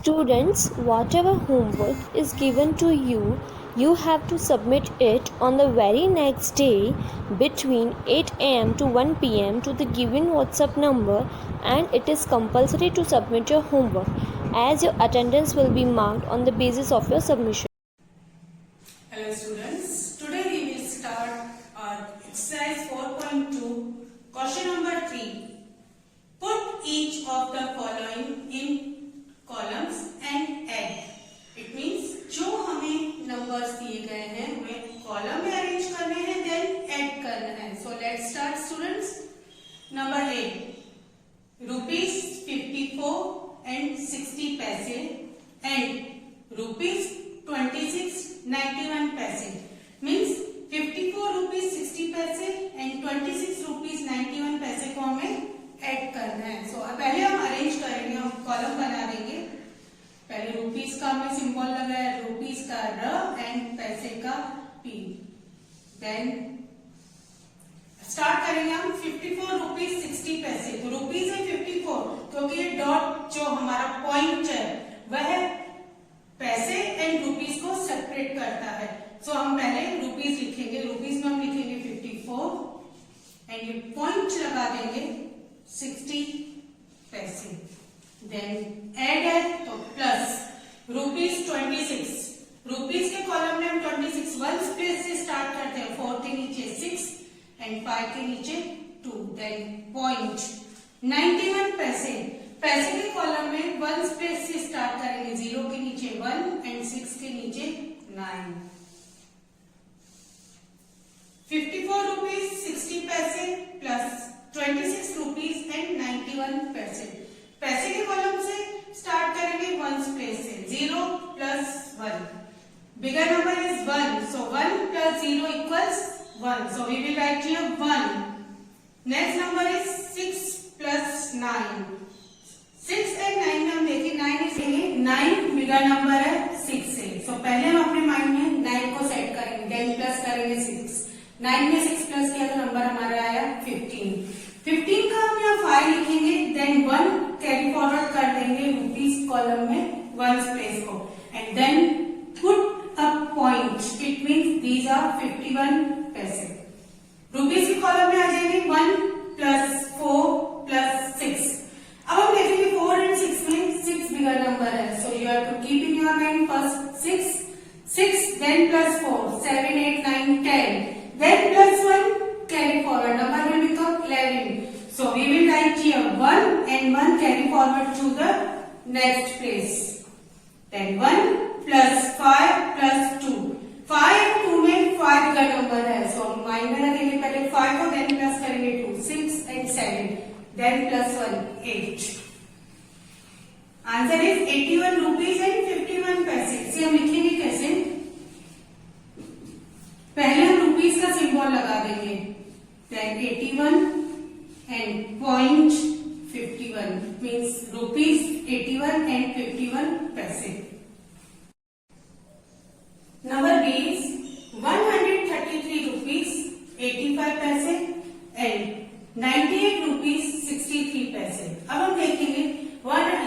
Students, whatever homework is given to you, you have to submit it on the very next day between 8 am to 1 pm to the given WhatsApp number, and it is compulsory to submit your homework as your attendance will be marked on the basis of your submission. Hello students, today we will start our exercise 4.2, question number 3. Put each of the following in columns and add. It means जो हमें numbers दिए गए हैं वे column में arrange करने हैं, then add करना है. So let's start students. Number 8. Rupees 54 and 60 पैसे and Rupees 26.91 पैसे. Means 54 rupees 60 पैसे and 26 rupees 91 पैसे को हमें ऐड करना है. सो पहले हम अरेंज करेंगे, हम कॉलम बना देंगे. पहले रुपीस का हमने सिंबल लगाया, रुपीस का र एंड पैसे का पी. देन स्टार्ट करेंगे हम 54 रुपीज 60 पैसे. तो रुपीज है 54 क्योंकि ये डॉट जो हमारा पॉइंट है वह पैसे एंड रुपीस को सेपरेट करता है. सो हम पहले रुपीज लिखेंगे, रुपीज में हम लिखेंगे 54 एंड ये पॉइंट लगा देंगे 60 पैसे. देन ऐड है तो प्लस रुपीज 26. रुपीज के कॉलम में हम 26 वन प्लेस से स्टार्ट करते हैं. 4 के नीचे 6 एंड 5 के नीचे 2. देन पॉइंट 91 पैसे. पैसे के कॉलम में वन प्लेस से स्टार्ट करेंगे. 0 के नीचे 1 एंड 6 के नीचे 9. 54 रुपीज 60 पैसे प्लस 26 रुपीज एंड 91 पैसे. पैसे के कॉलम से स्टार्ट करेंगे वन प्लेस से. 0 plus 1. Bigger number is 1, so 1 plus 0 equals 1. So we will write here 1. Next number is 6 plus 9. 6 and 9 में हम देखिए 9 इज 9 बिगर नंबर है 6 से. सो पहले हम अपने माइंड में 9 को सेट करेंगे, देन प्लस करेंगे 6. 9 में 6 प्लस किया तो नंबर हमारा आया 15. 15 का हम यहाँ 5 लिखेंगे, देन 1 कैरी फॉरवर्ड कर देंगे रुपीज कॉलम में वन प्लेस को, and then put a point. It means these are 51 paise. Rupees के कॉलम में आ जाएंगे 1 प्लस 4 प्लस 6. अब हम देखेंगे 4 एंड 6 में 6 बिगर नंबर है. So you have to keep in your mind first 6 then plus 4 7 8 9 10. Then plus 1 carry forward, number will become 11. So we will write here 1 and 1 carry forward to the next place. Then 1 plus 5 plus 2. 5 and 2 में 5 का number है. So mind में रखेंगे पहले 5 को, then plus करेंगे 2. 6 and 7. Then plus 1 8. Answer is 81 rupees and 51 पैसे. इसे हम लिखेंगे कैसे? पहले हम रुपीज का सिंबल लगा देंगे, then 81 and point 51 means rupees 81 and 51 paise. Number B is 133 rupees 85 पैसे एंड 98 रुपीज 63 पैसे. अब हम देखेंगे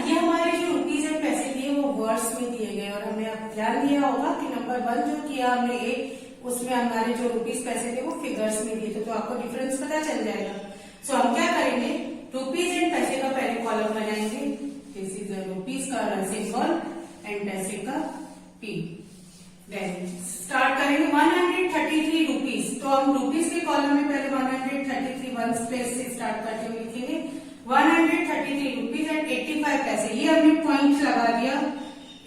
ये हमारे जो रुपीज एंड पैसे दिए वो वर्ड्स में दिए गए, और हमें अब ध्यान दिया होगा कि नंबर 1 जो किया हमने उसमें हमारे जो रुपीज पैसे थे वो फिगर्स में दिए थे, तो आपको डिफरेंस पता चल जाएगा. सो हम क्या करेंगे, रुपीज एंड पैसे का पहले कॉलम बनाएंगे. दिस इज रुपीज का सिंबल एंड पैसे का पी. देन स्टार्ट करेंगे 133 रुपीज. तो हम रुपीज के कॉलम में पहले 133 वन प्लेस से स्टार्ट करते हुए लिखेंगे 133 रुपीज एंड 85 पैसे. ये हमने पॉइंट लगा दिया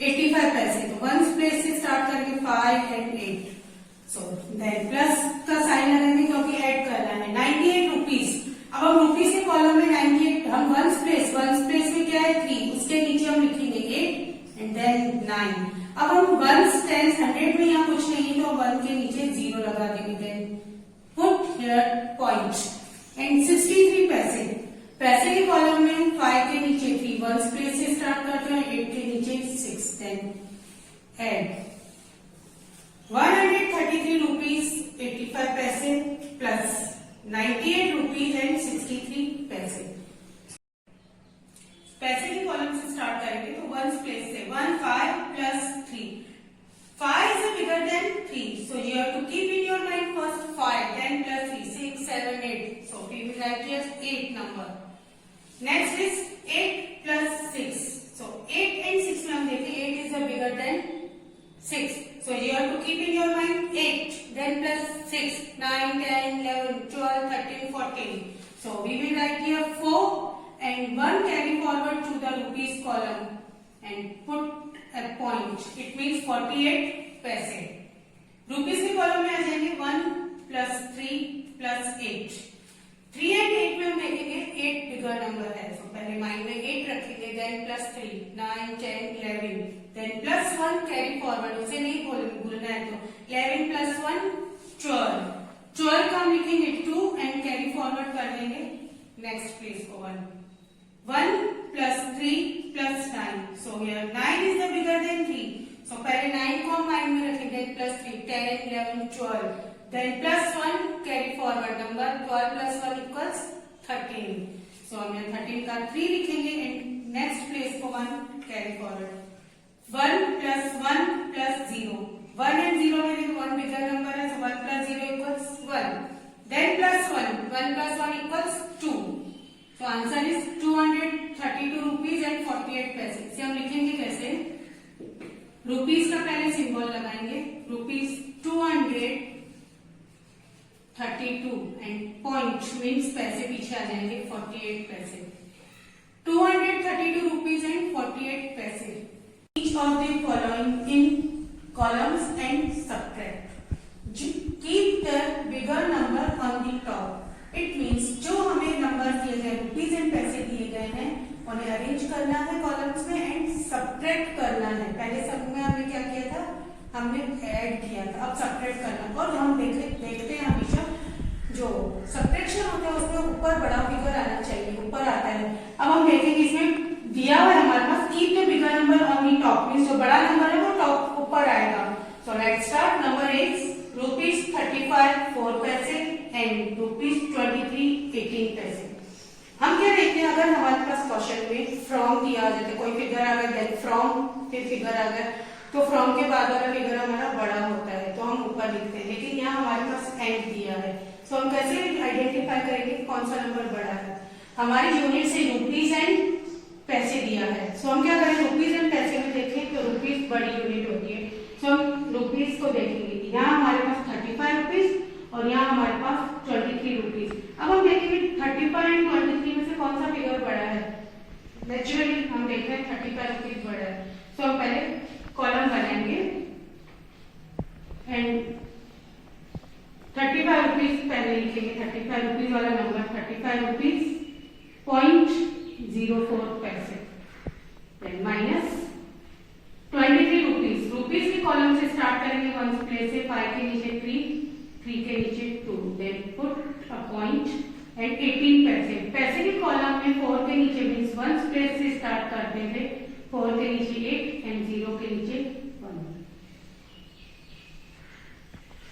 85 पैसे. तो वन प्लेस से स्टार्ट करेंगे 5 एंड 8. सो देन प्लस का साइन लगाएंगे क्योंकि ऐड करना है. 98 रुपीज. अब हम रुपीज के कॉलम में 98 हम वन प्लेस में क्या है 3, उसके नीचे हम लिखेंगे 8 एंड देन 9. अब हम वंस टेंस 100 में यहाँ कुछ नहीं तो 1 के नीचे 0 लगा देंगे. Then put here point and 63 paise. Paise के कॉलम में 5 के नीचे 3 वन प्लेस से स्टार्ट करते हैं, 8 के नीचे 6. देन ऐड 133 रुपीज 85 पैसे plus 98 rupees and 63 paise. Paise के कॉलम से स्टार्ट करेंगे. करेंगे तो वंस प्लेस से 1 5 plus 3. 5 is bigger than 3, so you have to keep in your mind first 5, then plus 3, 6, 7, 8. So we will write here 8 number. Next is 8 plus 6. So 8 and 6 में हम देखें 8 is bigger than 6. So you have to keep in your mind 8, then plus 6, 9, 10, 11, 12, 13, 14. So we will write here 4 and 1 carry forward to the rupees column and put a point. It means 48 पैसे. Rupees के column में आ जाएंगे 1 plus 3 plus 8. 3 and 8 में हम देखेंगे 8 बिगर number है, तो पहले माइंड में 8 रखेंगे, then plus 3, 9, 10, 11, then plus 1 carry forward, उसे नहीं भूलना है, तो 11 plus 1 12. 12 का हम लिखेंगे 2 एंड कैरी फॉरवर्ड कर देंगे नेक्स्ट प्लेस को 1. 1 plus 3 plus 9. So here 9 is the bigger than 3. So पहले 9 को हम माइंड में रखेंगे, plus 3, 10, 11, 12. Then plus 1 carry forward number 12 plus 1 equals 13. So हम यहाँ 13 का 3 लिखेंगे and next place को 1 carry forward. 1 plus 1 plus 0. 1 and 0 में देखो 1 bigger number है, so 1 plus 0 equals 1. Then plus 1. 1 plus 1 equals 2. So answer is 232 rupees and 48 पैसे. इसे हम लिखेंगे कैसे? रुपीस का पहले सिंबल लगाएंगे, रुपीस 232 एंड पॉइंट मीन्स पैसे पीछे आ जाएंगे 48 पैसे. 232 rupees and 48 पैसे. Each of the following in columns and subtract. Keep the bigger number on the top. It means जो हमें नंबर दिए गए रुपीज एंड पैसे दिए गए हैं उन्हें अरेंज करना है कॉलम्स में एंड सब्ट्रैक्ट करना है. पहले सब में हमने क्या किया था, हमने ऐड किया था, अब सब्ट्रैक्ट करना. और हम देखते हैं हमेशा जो सब्ट्रैक्शन होता है उसमें ऊपर बड़ा फिगर आना चाहिए, ऊपर आता है. अब हम देखेंगे इसमें दिया हुआ है हमारे पास keep the bigger number on the top, means जो बड़ा नंबर है वो टॉप ऊपर आएगा. So let's start. Number is rupees 35 4 पैसे एंड रुपीज 23 18 पैसे. हम क्या देखते हैं, अगर हमारे पास क्वेश्चन में फ्रॉम दिया आ जाता है, कोई फिगर आ गया देन फ्रॉम फिर फिगर आ गया, तो फ्रॉम के बाद वाला फिगर हमारा बड़ा होता है तो हम ऊपर लिखते हैं. लेकिन यहाँ हमारे पास एंड दिया है, तो हम कैसे आइडेंटिफाई करेंगे कौन सा नंबर बड़ा है. हमारी यूनिट से रुपीज एंड पैसे दिया है, सो हम क्या करें रुपीज एंड पैसे में देखें तो रुपीज बड़ी यूनिट होती है, सो हम रुपीज को देखेंगे. यहाँ हमारे पास 35 रुपीज और यहाँ हमारे पास 23 रुपीज. अब हम देखेंगे 35 एंड 23 में से कौन सा फिगर बड़ा है. नेचुरली हम देख रहे हैं 35 रुपीज बड़ा है, सो हम पहले कॉलम बनाएंगे एंड 35 रुपीज पहले लिखेंगे. 35 रुपीज वाला number 35 rupees 0.04 paise, then minus 23 rupees. Rupees के कॉलम से स्टार्ट करेंगे, वन प्लेस से 5 के नीचे 3 के नीचे 2, then put a point and 18 paise. Paise के कॉलम में 4 के नीचे मीन्स वन प्लेस से स्टार्ट करते थे, 4 के नीचे 8 एंड 0 के नीचे 1.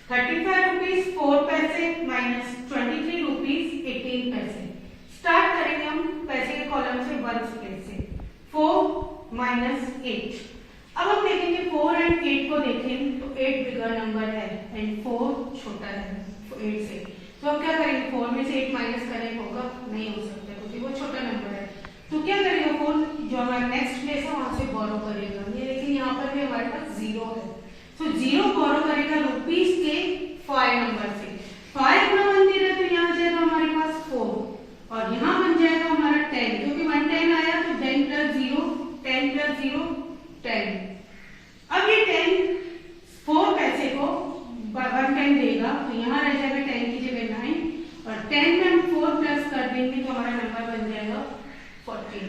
35 रुपीज 4 पैसे माइनस 23 रुपीज 18 पैसे. स्टार्ट करेंगे हम पैसे के कॉलम से वन प्लेस से 4 माइनस 8. अब हम देखेंगे 4 एंड 8 को देखें तो 8 बिगर नंबर है एंड 4 छोटा है 8 से, तो अब क्या करेंगे 4 में से 8 माइनस करें होगा, नहीं हो सकता क्योंकि वो छोटा नंबर है. तो क्या करेगा 4 जो हमारा नेक्स्ट प्लेस है वहां से बोरो करेगा. ये लेकिन यहाँ पर भी हमारे पास 0 है, तो 0 बोरो करेगा रुपीज के 5 नंबर से. 5 गुना 1 दे रहा तो यहाँ जाएगा हमारे पास 4 और यहाँ बन जाएगा हमारा 10, क्योंकि 110 आया तो 10 plus 0 10 plus 0 10. अब ये 10 4 पैसे को 110 देगा तो यहाँ रह जाएगा 10 की जगह 9 और 10 में हम 4 प्लस कर देंगे तो हमारा नंबर बन जाएगा 14.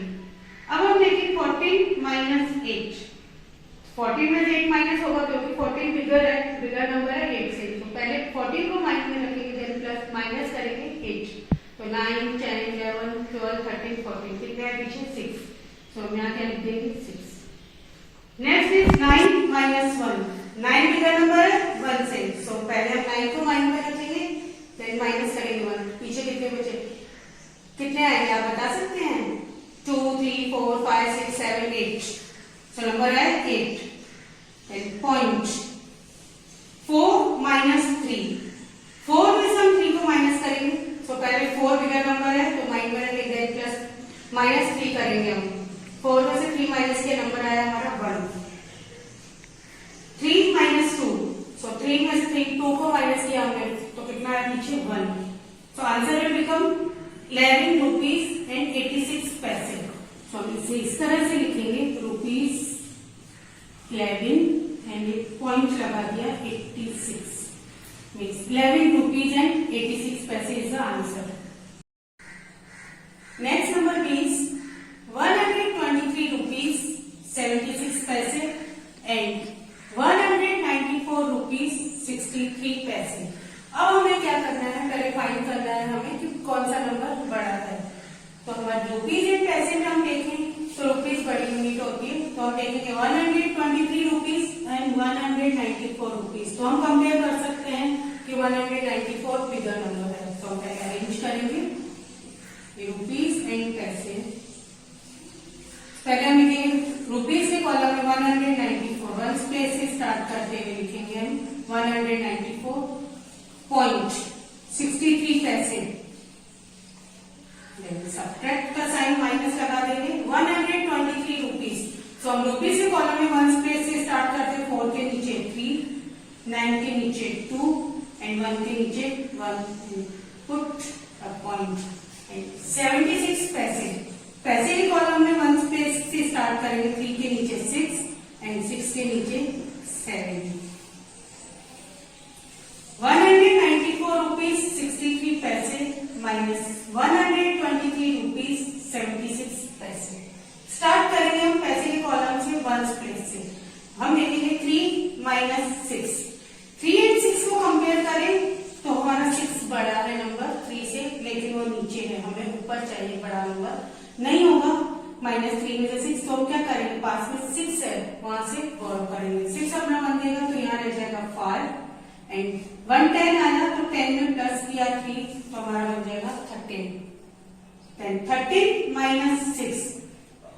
अब हम देखें 14 माइनस 8. 14 में से 8 माइनस होगा क्योंकि 14 बिगर है, बिगर नंबर है 8 से, तो पहले 14 को माइनस में रखेंगे देन प्लस माइनस करेंगे 8, तो 9 10 11 12 13 14 कितना है पीछे 6, तो हम यहाँ क्या लिख देंगे 6. Next is 9 minus 1. 9 bigger number है 1 से, सो पहले हम 9 को माइनस में रखेंगे देन माइनस करेंगे 1. पीछे कितने बचे, कितने आएंगे आप बता सकते हैं 2 3 4 5 6 7 8. सो नंबर है 8. Then point 4 minus 3. 4 में से हम 3 को माइनस करेंगे. तो पहले 4 बिगर नंबर है तो माइनस में लिख दें प्लस माइनस 3 करेंगे हम. 4 में से 3 माइनस के नंबर आया हमारा 1. 3 माइनस 2. सो 3 में से 2 को माइनस किया हमने तो कितना आया नीचे 1. So answer will become 11 rupees and 86 पैसे. सो हम इसे इस तरह से लिखेंगे रुपीज 11 एंड एक पॉइंट लगा दिया 86 मीन्स 11 रुपीज एंड 86 पैसे is the answer. Next number means 123 rupees 76 पैसे एंड 194 रुपीज 63 पैसे. अब हमें क्या करना है, पहले फाइंड करना है हमें कि कौन सा नंबर बड़ा है. तो हमारे रुपीज एंड पैसे में हम देखें तो रुपीज बड़ी यूनिट होती है तो हम देखेंगे 123 रुपीज एंड 194 रुपीज. तो हम कंपेयर कर सकते हैं कि 194 बिगर नंबर है. तो हम पहले अरेंज करेंगे रुपीज एंड पैसे. पहले हम लिखेंगे रुपीज के कॉलम में 194 वन प्लेस से स्टार्ट करते हुए लिखेंगे हम 194.63 पैसे. सब्ट्रैक्ट का साइन माइनस लगा देंगे 123 रुपीज. तो हम रुपीज के कॉलम में वन प्लेस से स्टार्ट करते हैं. 4 के नीचे 3, 9 के नीचे 2 एंड 1 के नीचे 1. Put a point. 76 पैसे. पैसे के कॉलम में वन स्पेस से स्टार्ट करेंगे. 3 के नीचे 6 एंड 6 के नीचे 7. 194 रुपीज 63 पैसे माइनस 123 रुपीज 76 पैसे. स्टार्ट करेंगे हम पैसे के कॉलम से वन प्लेस से. हम देखेंगे 3 माइनस 6. 3 एंड 6 को कंपेयर करें तो हमारा 6 बड़ा है नंबर 3 से, लेकिन वो नीचे है. हमें ऊपर चाहिए बड़ा नंबर नहीं होगा. -3 में से 6 तो हम क्या करेंगे, पास में 6 है वहां से बोरो करेंगे. 6 अपना बन देगा तो यहाँ रह जाएगा 5 एंड 110 आया तो 10 में प्लस किया 3 तो हमारा बन जाएगा 13. 13 माइनस 6.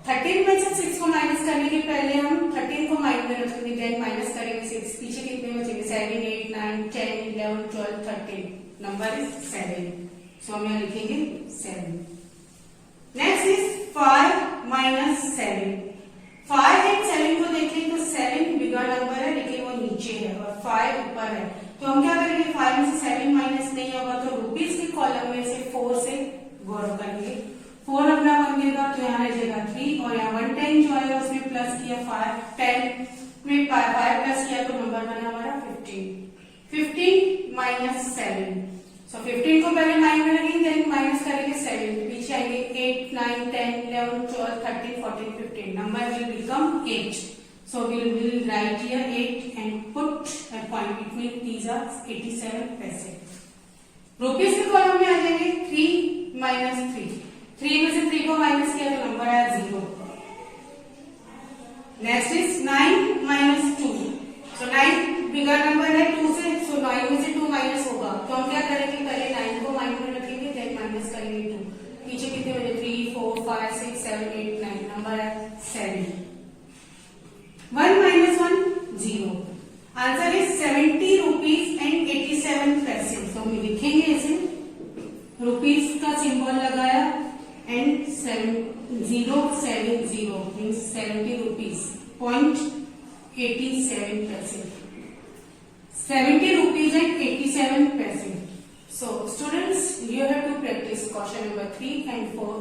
13 में से 6 को माइनस करने के पहले हम 13 को माइनस में रखेंगे, देन माइनस करेंगे 6. पीछे कितने बचेंगे 7, 8, 9, 10, 11, 12, 13. Number is 7. सो हम यहाँ लिखेंगे 7. Next is 5 minus 7. 5 एंड 7 को देखें तो 7 बिगर नंबर है लेकिन वो नीचे है और 5 ऊपर है. तो हम क्या करेंगे 5 में से 7 माइनस नहीं होगा तो रुपीज के कॉलम में से 4 से गौर करेंगे. 4 अपना बन गएगा तो यहाँ रह जाएगा 3 और यहाँ 110 जो है उसमें प्लस किया 5. 10 में 5 प्लस किया तो नंबर बना हमारा 15. 15 माइनस 7. सो 15 को पहले 9 में रखेंगे देन माइनस करेंगे 7. पीछे आएंगे 8, 9, 10, 11, 12, 13, 14, 15. Number will become 8. So we will write here 8 and put a point. It means these are 87 पैसे. रुपीज के कॉलम में आ जाएंगे 3 माइनस 3. 3 में से 3 को माइनस किया तो नंबर आया 0. Next is 9 minus 2. So 9 bigger number है 2 से, सो 9 में से 2 माइनस होगा तो हम क्या करेंगे पहले 9 को माइनस में रखेंगे देन माइनस करेंगे 2. पीछे कितने बचे 3, 4, 5, 6, 7, 8, 9. नंबर है 7. 1 minus 1 0. Answer is 70 rupees and 87 पैसे. तो हम लिखेंगे इसे रुपीज का सिंबल लगाया एंड 070 मीन्स 70 रुपीज .87 पैसे. 70 रुपीज एंड 87 पैसे. So students, you have to practice question number 3 and 4